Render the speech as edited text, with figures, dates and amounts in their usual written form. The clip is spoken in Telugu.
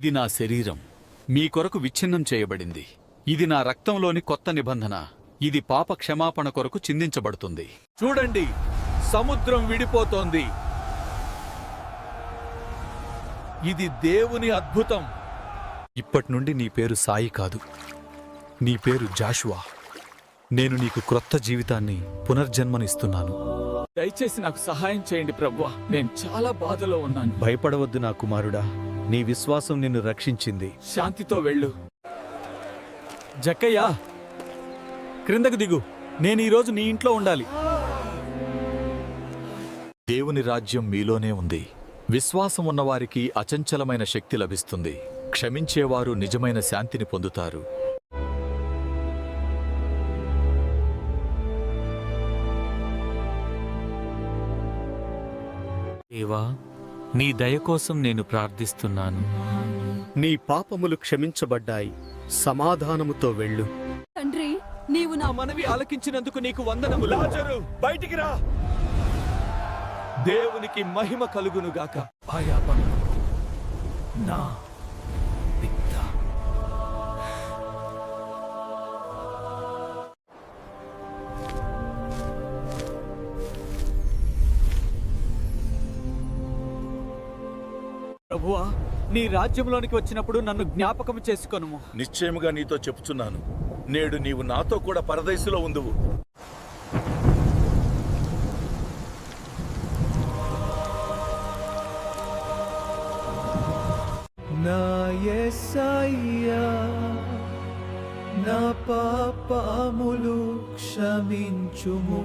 ఇది నా శరీరం మీ కొరకు విచ్ఛిన్నం చేయబడింది. ఇది నా రక్తంలోని కొత్త నిబంధన. ఇది పాప క్షమాపణ కొరకు చిందించబడుతుంది. చూడండి, సముద్రం విడిపోతోంది. ఇది దేవుని అద్భుతం. ఇప్పటినుండి నీ పేరు సాయి కాదు, నీ పేరు జాషువా. నేను నీకు క్రొత్త జీవితాన్ని పునర్జన్మనిస్తున్నాను. దయచేసి నాకు సహాయం చేయండి ప్రభువా, నేను చాలా బాధలో ఉన్నాను. భయపడవద్దు నా కుమారుడా, నీ విశ్వాసం నిన్ను రక్షించింది. శాంతితో వెళ్ళు. జక్కయ్య, క్రిందకు దిగు. నేను ఈరోజు నీ ఇంట్లో ఉండాలి. దేవుని రాజ్యం మీలోనే ఉంది. విశ్వాసం ఉన్నవారికి అచంచలమైన శక్తి లభిస్తుంది. క్షమించేవారు నిజమైన శాంతిని పొందుతారు. దేవా, నీ దయ కోసం నేను ప్రార్థిస్తున్నాను. నీ పాపములు క్షమించబడ్డాయి. సమాధానముతో వెళ్ళు. తండ్రి, నీవు నా మనవి ఆలకించినందుకు నీకు వందనములు. లాజరు, బయటికి రా. దేవునికి మహిమ కలుగునుగాక. నా పిత. ప్రభువా, నీ రాజ్యంలోనికి వచ్చినప్పుడు నన్ను జ్ఞాపకం చేసుకొనుము. నిశ్చయముగా నీతో చెప్పుచున్నాను, నేడు నీవు నాతో కూడా పరదేశులో ఉందువు. నా యేసయ్యా, నా పాపములు క్షమించుము.